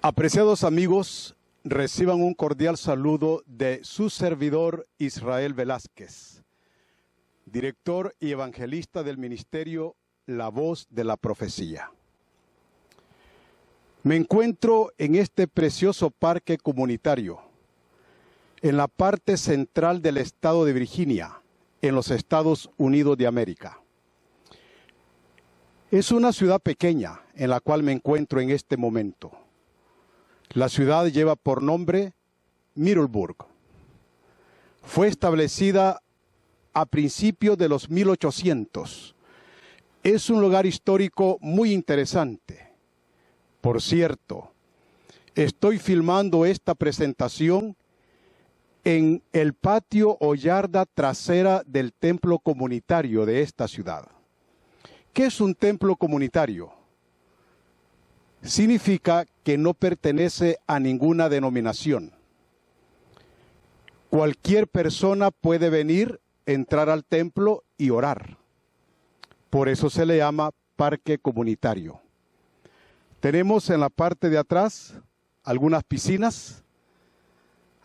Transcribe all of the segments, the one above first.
Apreciados amigos, reciban un cordial saludo de su servidor Israel Velázquez, director y evangelista del ministerio La Voz de la Profecía. Me encuentro en este precioso parque comunitario, en la parte central del estado de Virginia, en los Estados Unidos de América. Es una ciudad pequeña en la cual me encuentro en este momento. La ciudad lleva por nombre Middleburg. Fue establecida a principios de los 1800. Es un lugar histórico muy interesante. Por cierto, estoy filmando esta presentación en el patio o yarda trasera del templo comunitario de esta ciudad. ¿Qué es un templo comunitario? Significa que no pertenece a ninguna denominación. Cualquier persona puede venir, entrar al templo y orar. Por eso se le llama parque comunitario. Tenemos en la parte de atrás algunas piscinas,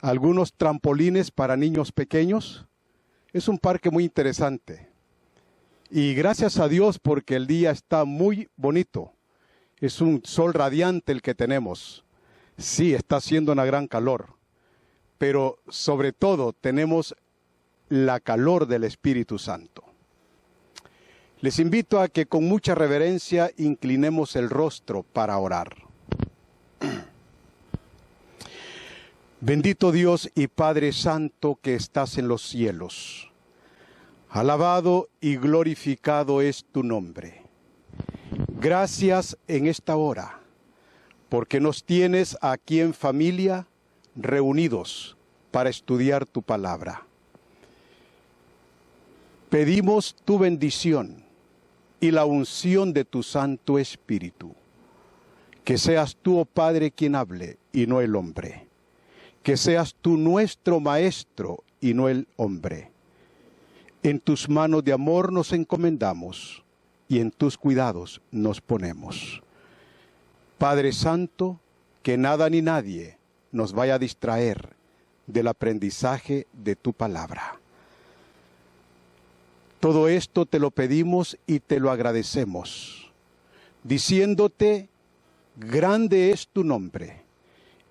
algunos trampolines para niños pequeños. Es un parque muy interesante. Y gracias a Dios porque el día está muy bonito. Es un sol radiante el que tenemos. Sí, está haciendo una gran calor, pero sobre todo tenemos la calor del Espíritu Santo. Les invito a que con mucha reverencia inclinemos el rostro para orar. Bendito Dios y Padre Santo que estás en los cielos. Alabado y glorificado es tu nombre. Gracias en esta hora, porque nos tienes aquí en familia reunidos para estudiar tu palabra. Pedimos tu bendición y la unción de tu Santo Espíritu. Que seas tú, oh Padre, quien hable y no el hombre. Que seas tú nuestro Maestro y no el hombre. En tus manos de amor nos encomendamos y en tus cuidados nos ponemos. Padre Santo, que nada ni nadie nos vaya a distraer del aprendizaje de tu palabra. Todo esto te lo pedimos y te lo agradecemos, diciéndote, grande es tu nombre,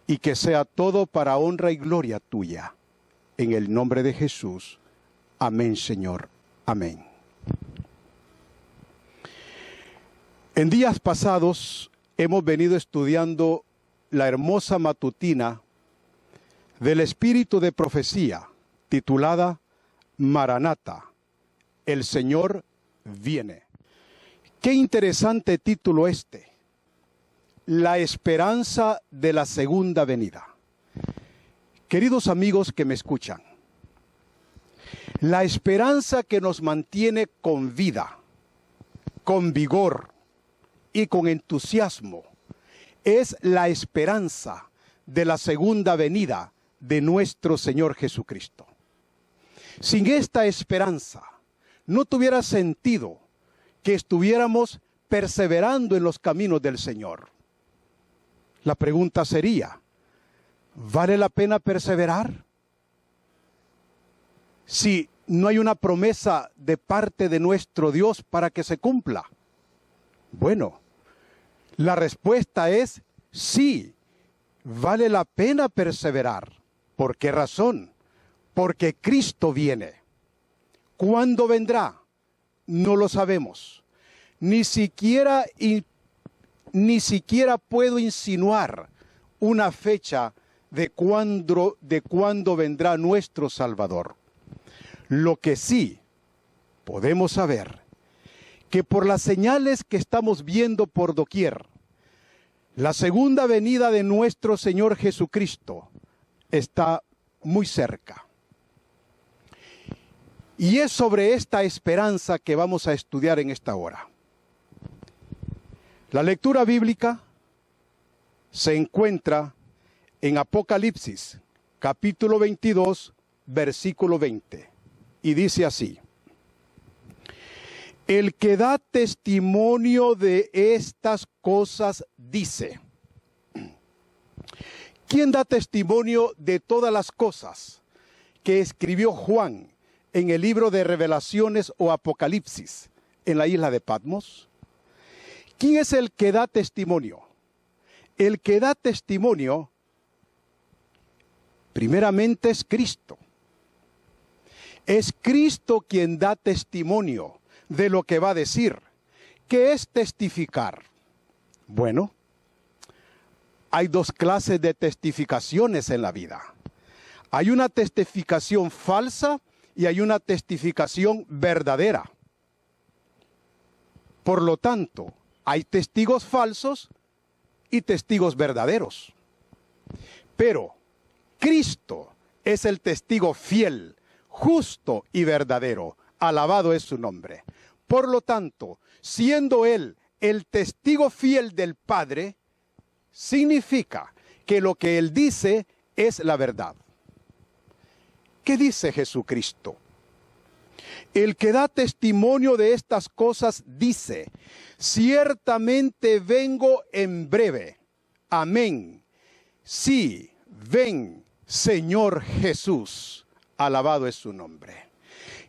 y que sea todo para honra y gloria tuya. En el nombre de Jesús. Amén, Señor. Amén. En días pasados hemos venido estudiando la hermosa matutina del Espíritu de Profecía, titulada Maranata, el Señor viene. Qué interesante título este. La esperanza de la segunda venida. Queridos amigos que me escuchan, la esperanza que nos mantiene con vida, con vigor y con entusiasmo es la esperanza de la segunda venida de nuestro Señor Jesucristo. Sin esta esperanza, no tuviera sentido que estuviéramos perseverando en los caminos del Señor. La pregunta sería, ¿vale la pena perseverar? Si no hay una promesa de parte de nuestro Dios para que se cumpla. Bueno, la respuesta es sí, vale la pena perseverar. ¿Por qué razón? Porque Cristo viene. ¿Cuándo vendrá? No lo sabemos. Ni siquiera puedo insinuar una fecha de cuándo vendrá nuestro Salvador. Lo que sí podemos saber, que por las señales que estamos viendo por doquier, la segunda venida de nuestro Señor Jesucristo está muy cerca. Y es sobre esta esperanza que vamos a estudiar en esta hora. La lectura bíblica se encuentra en Apocalipsis, capítulo 22, versículo 20. Y dice así: el que da testimonio de estas cosas dice: ¿Quién da testimonio de todas las cosas que escribió Juan en el libro de Revelaciones o Apocalipsis en la isla de Patmos? ¿Quién es el que da testimonio? El que da testimonio, primeramente, es Cristo. Es Cristo quien da testimonio de lo que va a decir. ¿Qué es testificar? Bueno, hay dos clases de testificaciones en la vida. Hay una testificación falsa y hay una testificación verdadera. Por lo tanto, hay testigos falsos y testigos verdaderos. Pero Cristo es el testigo fiel, justo y verdadero. Alabado es su nombre. Por lo tanto, siendo Él el testigo fiel del Padre, significa que lo que Él dice es la verdad. ¿Qué dice Jesucristo? El que da testimonio de estas cosas dice: ciertamente vengo en breve. Amén. Sí, ven, Señor Jesús. Alabado es su nombre.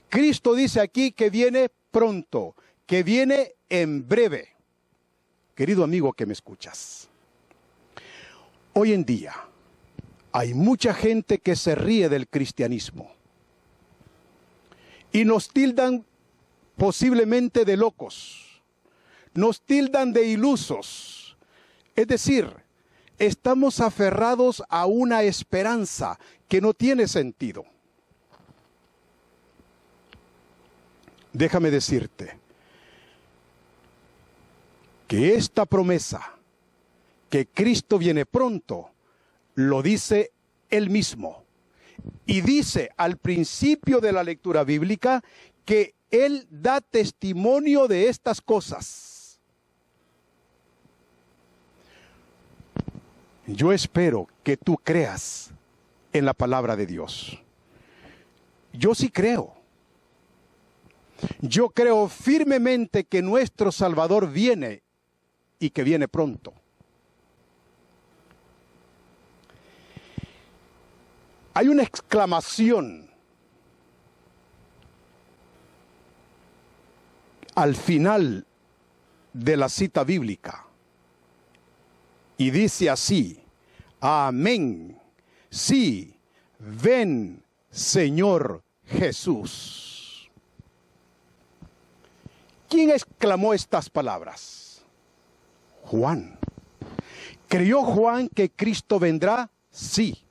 Cristo dice aquí que viene pronto, que viene en breve. Querido amigo que me escuchas, hoy en día hay mucha gente que se ríe del cristianismo y nos tildan posiblemente de locos, nos tildan de ilusos. Es decir, estamos aferrados a una esperanza que no tiene sentido. Déjame decirte que esta promesa, que Cristo viene pronto, lo dice Él mismo. Y dice al principio de la lectura bíblica que Él da testimonio de estas cosas. Yo espero que tú creas en la palabra de Dios. Yo sí creo. Yo creo firmemente que nuestro Salvador viene y que viene pronto. Hay una exclamación al final de la cita bíblica y dice así: amén, sí, ven, Señor Jesús. ¿Quién exclamó estas palabras? Juan. ¿Creyó Juan que Cristo vendrá? Sí.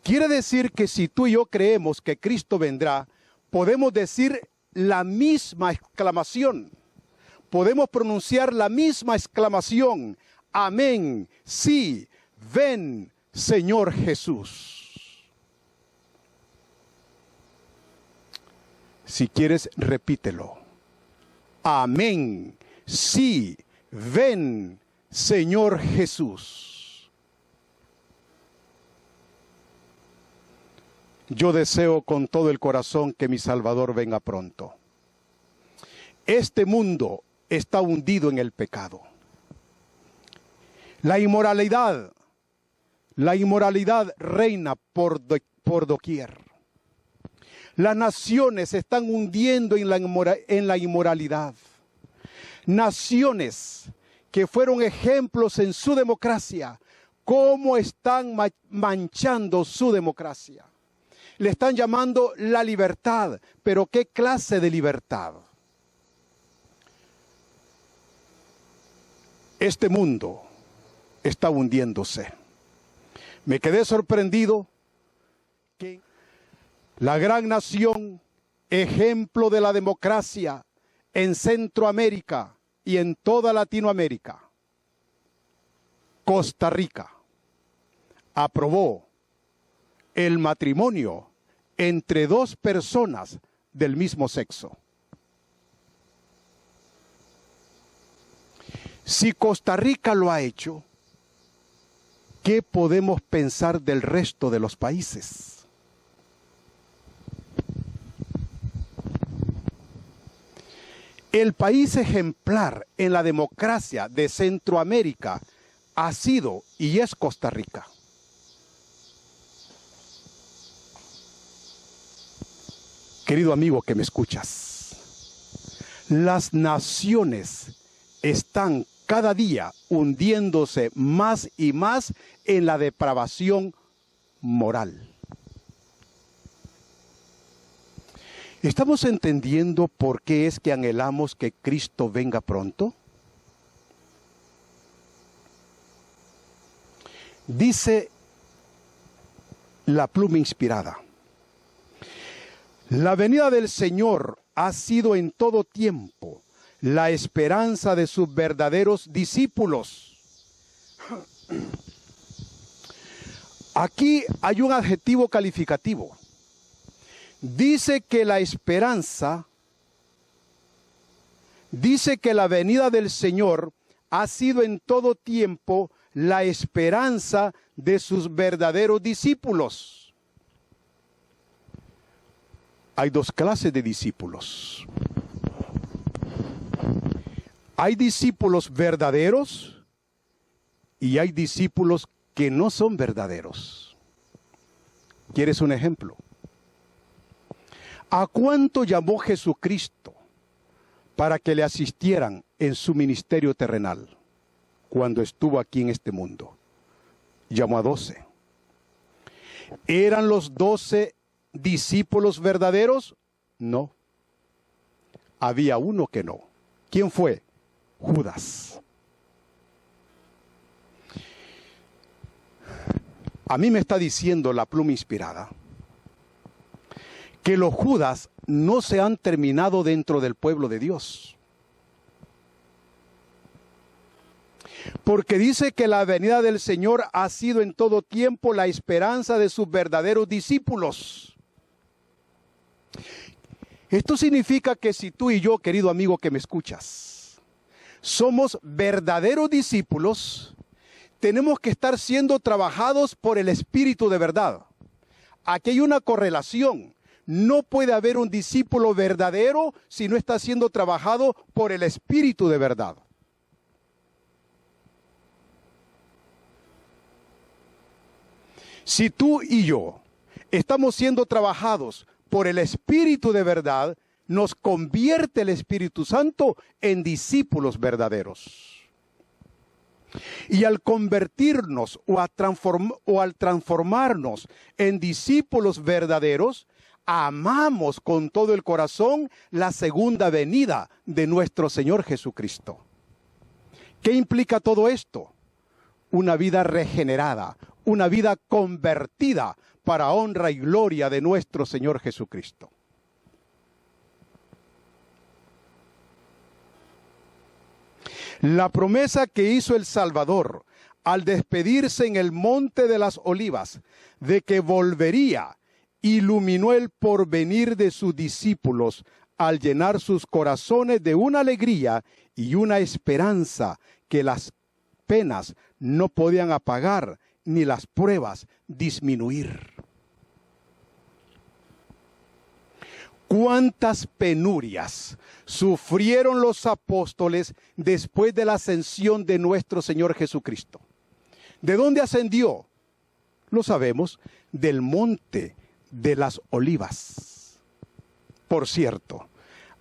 Quiere decir que si tú y yo creemos que Cristo vendrá, podemos decir la misma exclamación. Podemos pronunciar la misma exclamación. Amén. Sí, ven, Señor Jesús. Si quieres, repítelo. Amén. Sí, ven, Señor Jesús. Yo deseo con todo el corazón que mi Salvador venga pronto. Este mundo está hundido en el pecado. La inmoralidad reina por doquier. Las naciones se están hundiendo en la inmoralidad. Naciones que fueron ejemplos en su democracia, ¿cómo están manchando su democracia? Le están llamando la libertad, pero ¿qué clase de libertad? Este mundo está hundiéndose. Me quedé sorprendido que la gran nación, ejemplo de la democracia en Centroamérica y en toda Latinoamérica, Costa Rica, aprobó el matrimonio entre dos personas del mismo sexo. Si Costa Rica lo ha hecho, ¿qué podemos pensar del resto de los países? El país ejemplar en la democracia de Centroamérica ha sido y es Costa Rica. Querido amigo que me escuchas, las naciones están cada día hundiéndose más y más en la depravación moral. ¿Estamos entendiendo por qué es que anhelamos que Cristo venga pronto? Dice la pluma inspirada: la venida del Señor ha sido en todo tiempo la esperanza de sus verdaderos discípulos. Aquí hay un adjetivo calificativo. Dice que la esperanza, dice que la venida del Señor ha sido en todo tiempo la esperanza de sus verdaderos discípulos. Hay dos clases de discípulos. Hay discípulos verdaderos y hay discípulos que no son verdaderos. ¿Quieres un ejemplo? ¿A cuánto llamó Jesucristo para que le asistieran en su ministerio terrenal cuando estuvo aquí en este mundo? Llamó a 12. ¿Eran los 12 discípulos verdaderos? No. Había uno que no. ¿Quién fue? Judas. A mí me está diciendo la pluma inspirada que los Judas no se han terminado dentro del pueblo de Dios. Porque dice que la venida del Señor ha sido en todo tiempo la esperanza de sus verdaderos discípulos. Esto significa que si tú y yo, querido amigo que me escuchas, somos verdaderos discípulos, tenemos que estar siendo trabajados por el Espíritu de verdad. Aquí hay una correlación. No puede haber un discípulo verdadero si no está siendo trabajado por el Espíritu de verdad. Si tú y yo estamos siendo trabajados por el Espíritu de verdad, nos convierte el Espíritu Santo en discípulos verdaderos. Y al convertirnos o al transformarnos en discípulos verdaderos, amamos con todo el corazón la segunda venida de nuestro Señor Jesucristo. ¿Qué implica todo esto? Una vida regenerada, una vida convertida para honra y gloria de nuestro Señor Jesucristo. La promesa que hizo el Salvador al despedirse en el Monte de las Olivas de que volvería, iluminó el porvenir de sus discípulos al llenar sus corazones de una alegría y una esperanza que las penas no podían apagar ni las pruebas disminuir. ¿Cuántas penurias sufrieron los apóstoles después de la ascensión de nuestro Señor Jesucristo? ¿De dónde ascendió? Lo sabemos, del Monte de las Olivas. Por cierto,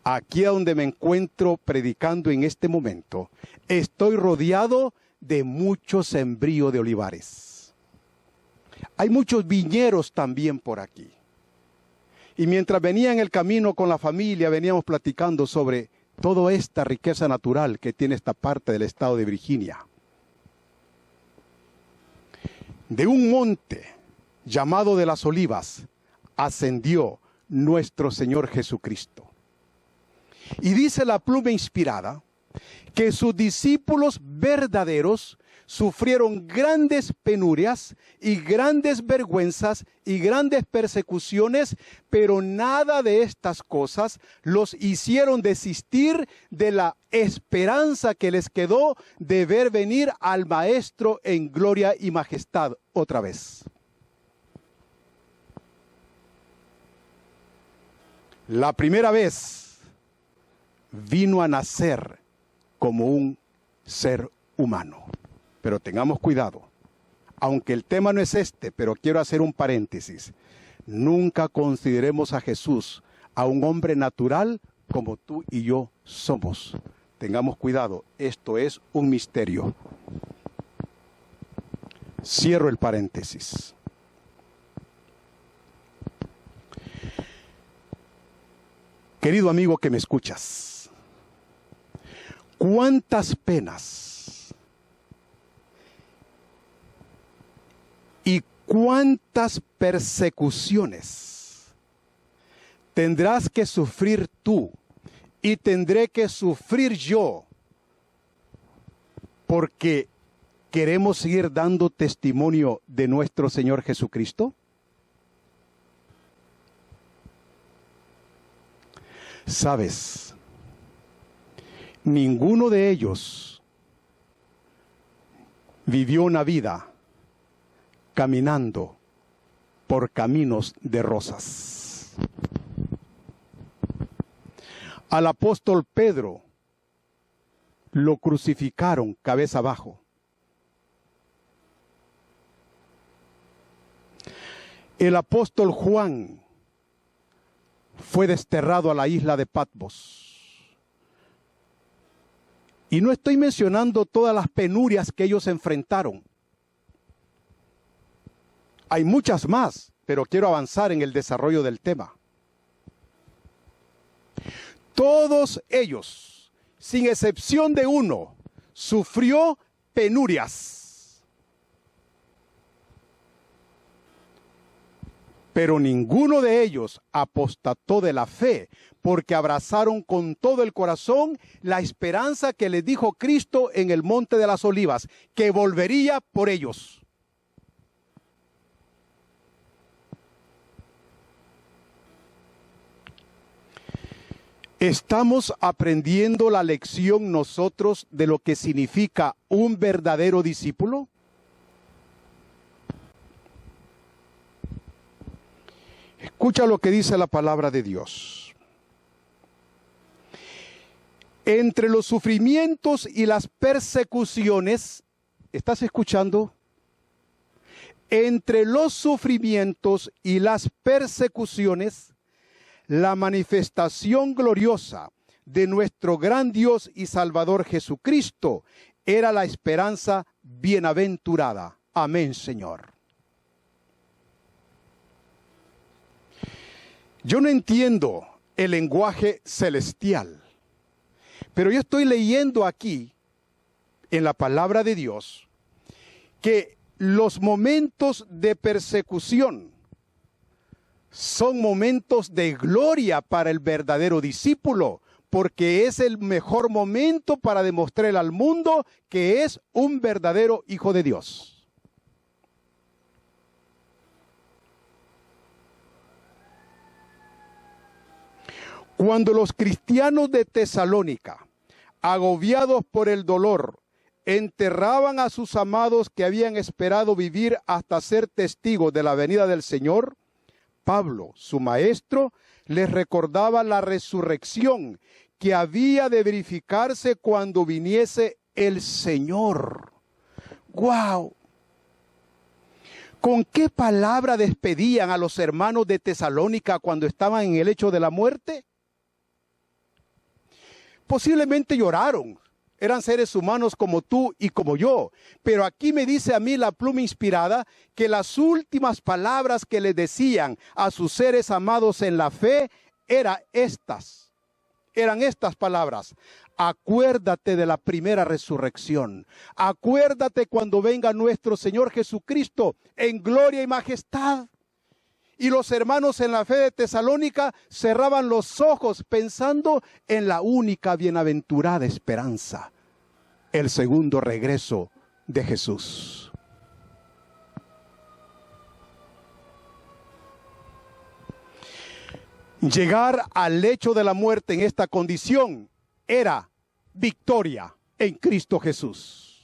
aquí a donde me encuentro predicando en este momento, estoy rodeado de mucho sembrío de olivares. Hay muchos viñeros también por aquí. Y mientras venía en el camino con la familia, veníamos platicando sobre toda esta riqueza natural que tiene esta parte del estado de Virginia. De un monte llamado de las Olivas ascendió nuestro Señor Jesucristo. Y dice la pluma inspirada que sus discípulos verdaderos sufrieron grandes penurias y grandes vergüenzas y grandes persecuciones, pero nada de estas cosas los hicieron desistir de la esperanza que les quedó de ver venir al Maestro en gloria y majestad otra vez. La primera vez vino a nacer como un ser humano. Pero tengamos cuidado, aunque el tema no es este, pero quiero hacer un paréntesis. Nunca consideremos a Jesús a un hombre natural como tú y yo somos. Tengamos cuidado, esto es un misterio. Cierro el paréntesis. Querido amigo que me escuchas, ¿cuántas penas y cuántas persecuciones tendrás que sufrir tú y tendré que sufrir yo porque queremos seguir dando testimonio de nuestro Señor Jesucristo? ¿Sabes? Ninguno de ellos vivió una vida caminando por caminos de rosas. Al apóstol Pedro lo crucificaron cabeza abajo. El apóstol Juan fue desterrado a la isla de Patmos. Y no estoy mencionando todas las penurias que ellos enfrentaron. Hay muchas más, pero quiero avanzar en el desarrollo del tema. Todos ellos, sin excepción de uno, sufrió penurias. Pero ninguno de ellos apostató de la fe, porque abrazaron con todo el corazón la esperanza que les dijo Cristo en el Monte de las Olivas, que volvería por ellos. ¿Estamos aprendiendo la lección nosotros de lo que significa un verdadero discípulo? Escucha lo que dice la palabra de Dios. Entre los sufrimientos y las persecuciones, ¿estás escuchando? Entre los sufrimientos y las persecuciones, la manifestación gloriosa de nuestro gran Dios y Salvador Jesucristo era la esperanza bienaventurada. Amén, Señor. Yo no entiendo el lenguaje celestial, pero yo estoy leyendo aquí, en la palabra de Dios, que los momentos de persecución son momentos de gloria para el verdadero discípulo, porque es el mejor momento para demostrar al mundo que es un verdadero hijo de Dios. Cuando los cristianos de Tesalónica, agobiados por el dolor, enterraban a sus amados que habían esperado vivir hasta ser testigos de la venida del Señor, Pablo, su maestro, les recordaba la resurrección que había de verificarse cuando viniese el Señor. ¡Guau! ¿Con qué palabra despedían a los hermanos de Tesalónica cuando estaban en el lecho de la muerte? Posiblemente lloraron, eran seres humanos como tú y como yo, pero aquí me dice a mí la pluma inspirada que las últimas palabras que le decían a sus seres amados en la fe eran estas palabras: acuérdate de la primera resurrección, acuérdate cuando venga nuestro Señor Jesucristo en gloria y majestad. Y los hermanos en la fe de Tesalónica cerraban los ojos pensando en la única bienaventurada esperanza, el segundo regreso de Jesús. Llegar al lecho de la muerte en esta condición era victoria en Cristo Jesús.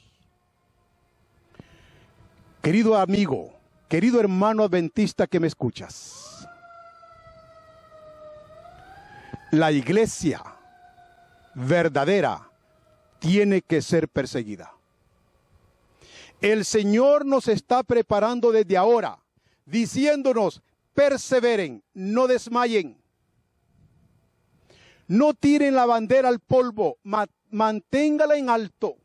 Querido amigo, querido hermano adventista que me escuchas, la iglesia verdadera tiene que ser perseguida. El Señor nos está preparando desde ahora, diciéndonos: perseveren, no desmayen. No tiren la bandera al polvo, manténgala en alto.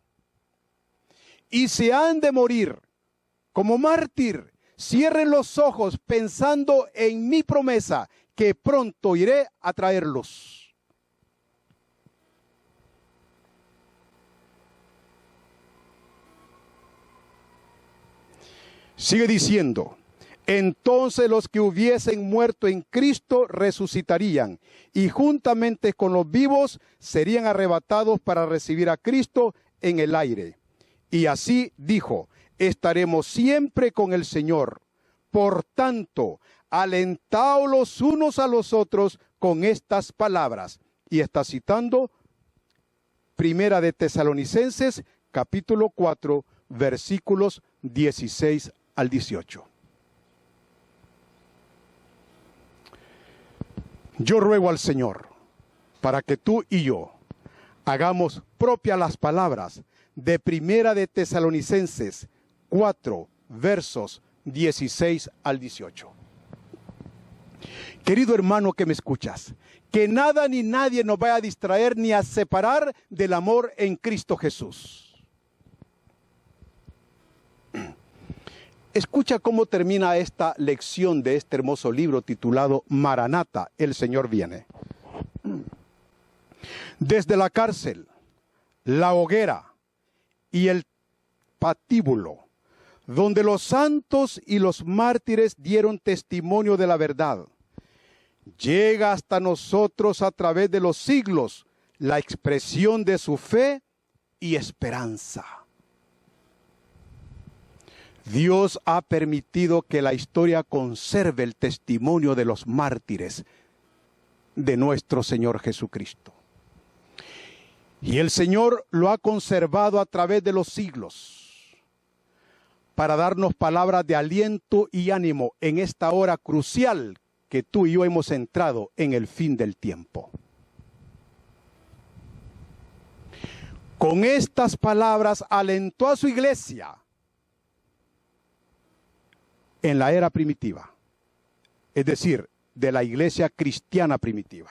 Y si han de morir como mártir, cierren los ojos pensando en mi promesa, que pronto iré a traerlos. Sigue diciendo, entonces los que hubiesen muerto en Cristo resucitarían, y juntamente con los vivos serían arrebatados para recibir a Cristo en el aire. Y así dijo, estaremos siempre con el Señor. Por tanto, alentaos los unos a los otros con estas palabras. Y está citando Primera de Tesalonicenses, capítulo 4, versículos 16 al 18. Yo ruego al Señor para que tú y yo hagamos propias las palabras de Primera de Tesalonicenses 4, versos 16 al 18. Querido hermano que me escuchas, que nada ni nadie nos vaya a distraer ni a separar del amor en Cristo Jesús. Escucha cómo termina esta lección de este hermoso libro titulado Maranata, el Señor viene. Desde la cárcel, la hoguera y el patíbulo, donde los santos y los mártires dieron testimonio de la verdad, llega hasta nosotros a través de los siglos la expresión de su fe y esperanza. Dios ha permitido que la historia conserve el testimonio de los mártires de nuestro Señor Jesucristo. Y el Señor lo ha conservado a través de los siglos para darnos palabras de aliento y ánimo en esta hora crucial que tú y yo hemos entrado en el fin del tiempo. Con estas palabras alentó a su iglesia en la era primitiva, es decir, de la iglesia cristiana primitiva.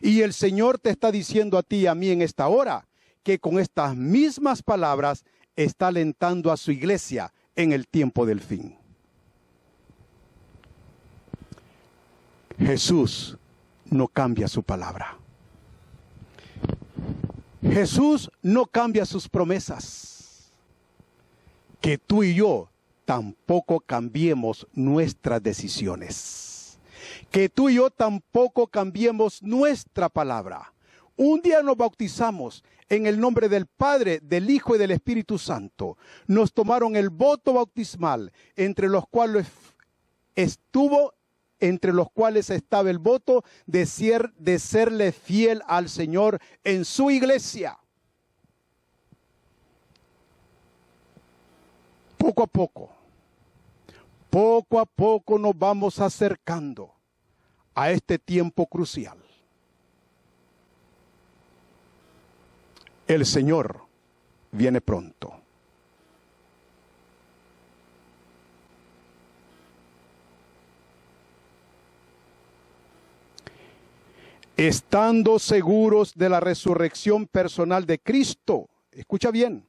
Y el Señor te está diciendo a ti y a mí en esta hora que con estas mismas palabras está alentando a su iglesia en el tiempo del fin. Jesús no cambia su palabra. Jesús no cambia sus promesas. Que tú y yo tampoco cambiemos nuestras decisiones. Que tú y yo tampoco cambiemos nuestra palabra. Un día nos bautizamos en el nombre del Padre, del Hijo y del Espíritu Santo. Nos tomaron el voto bautismal, entre los cuales estaba el voto de serle fiel al Señor en su iglesia. Poco a poco nos vamos acercando a este tiempo crucial. El Señor viene pronto. Estando seguros de la resurrección personal de Cristo, escucha bien,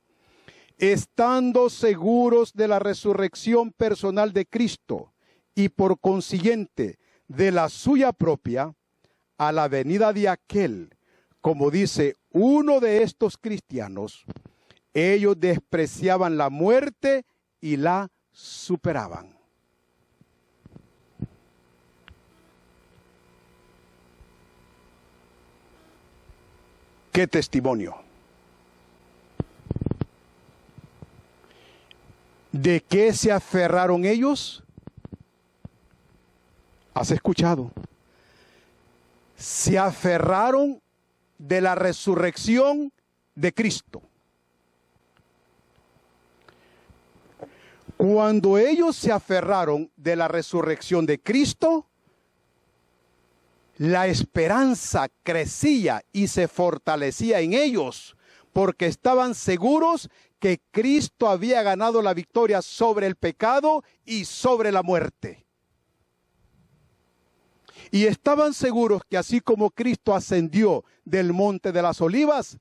estando seguros de la resurrección personal de Cristo y por consiguiente de la suya propia, a la venida de aquel, como dice uno de estos cristianos, ellos despreciaban la muerte y la superaban. ¡Qué testimonio! ¿De qué se aferraron ellos? ¿Has escuchado? Se aferraron de la resurrección de Cristo. Cuando ellos se aferraron de la resurrección de Cristo, la esperanza crecía y se fortalecía en ellos, porque estaban seguros que Cristo había ganado la victoria sobre el pecado y sobre la muerte. Y estaban seguros que así como Cristo ascendió del monte de las olivas,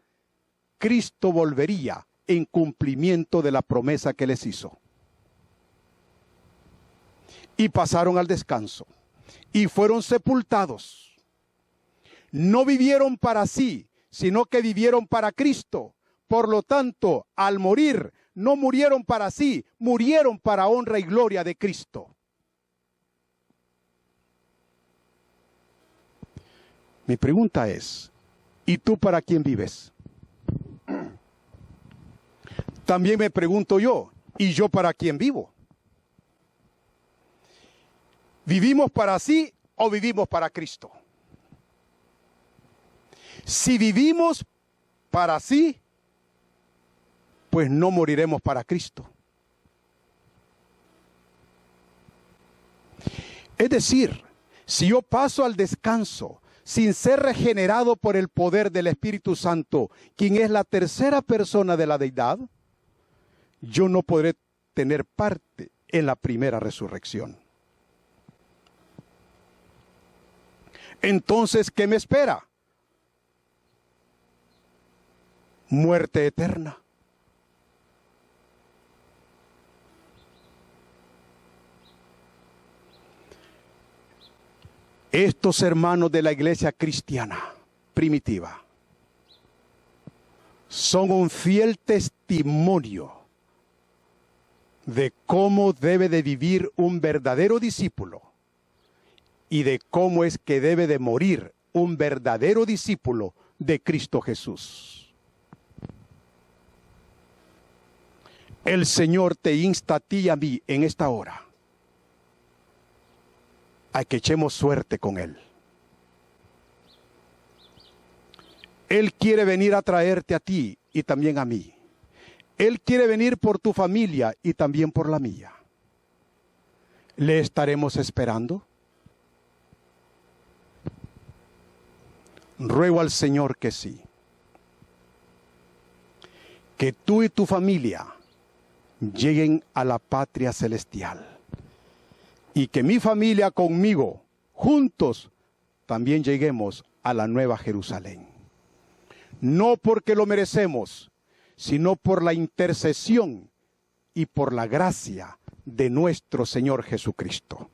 Cristo volvería en cumplimiento de la promesa que les hizo. Y pasaron al descanso y fueron sepultados. No vivieron para sí, sino que vivieron para Cristo. Por lo tanto, al morir, no murieron para sí, murieron para honra y gloria de Cristo. Mi pregunta es, ¿y tú para quién vives? También me pregunto yo, ¿y yo para quién vivo? ¿Vivimos para sí o vivimos para Cristo? Si vivimos para sí, pues no moriremos para Cristo. Es decir, si yo paso al descanso sin ser regenerado por el poder del Espíritu Santo, quien es la tercera persona de la deidad, yo no podré tener parte en la primera resurrección. Entonces, ¿qué me espera? Muerte eterna. Estos hermanos de la iglesia cristiana primitiva son un fiel testimonio de cómo debe de vivir un verdadero discípulo y de cómo es que debe de morir un verdadero discípulo de Cristo Jesús. El Señor te insta a ti y a mí en esta hora a que echemos suerte con Él. Él quiere venir a traerte a ti y también a mí. Él quiere venir por tu familia y también por la mía. ¿Le estaremos esperando? Ruego al Señor que sí. Que tú y tu familia lleguen a la patria celestial. Y que mi familia conmigo, juntos, también lleguemos a la Nueva Jerusalén. No porque lo merecemos, sino por la intercesión y por la gracia de nuestro Señor Jesucristo.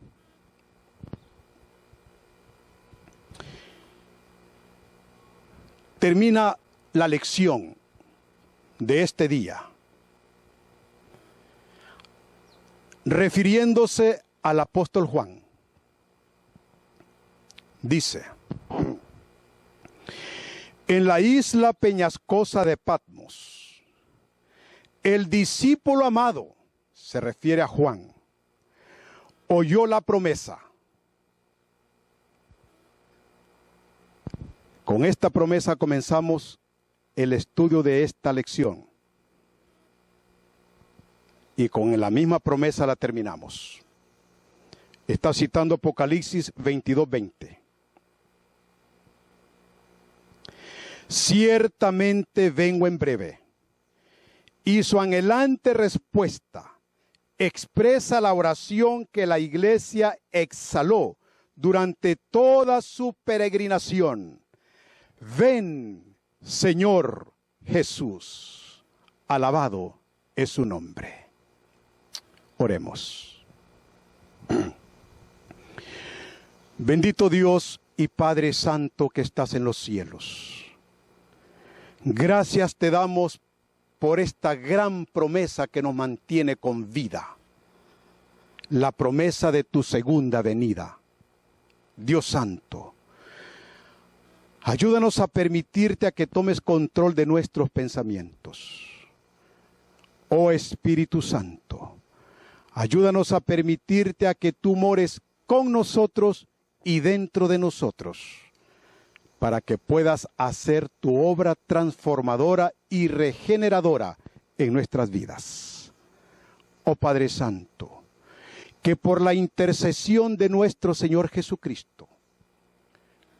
Termina la lección de este día refiriéndose al apóstol Juan. Dice: en la isla peñascosa de Patmos, el discípulo amado, se refiere a Juan, oyó la promesa. Con esta promesa comenzamos el estudio de esta lección. Y con la misma promesa la terminamos. Está citando Apocalipsis 22:20. Ciertamente vengo en breve. Y su anhelante respuesta expresa la oración que la iglesia exhaló durante toda su peregrinación. Ven, Señor Jesús. Alabado es su nombre. Oremos. Bendito Dios y Padre Santo que estás en los cielos. Gracias te damos por esta gran promesa que nos mantiene con vida. La promesa de tu segunda venida. Dios Santo, ayúdanos a permitirte a que tomes control de nuestros pensamientos. Oh Espíritu Santo, ayúdanos a permitirte a que tú mores con nosotros y dentro de nosotros, para que puedas hacer tu obra transformadora y regeneradora en nuestras vidas. Oh Padre Santo, que por la intercesión de nuestro Señor Jesucristo,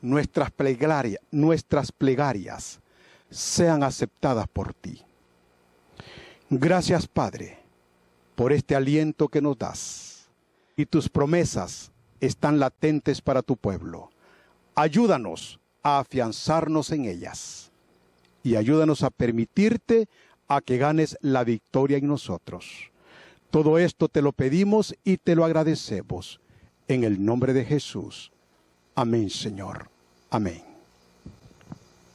nuestras plegarias sean aceptadas por ti. Gracias, Padre, por este aliento que nos das y tus promesas están latentes para tu pueblo. Ayúdanos a afianzarnos en ellas y ayúdanos a permitirte a que ganes la victoria en nosotros. Todo esto te lo pedimos y te lo agradecemos. En el nombre de Jesús. Amén, Señor. Amén.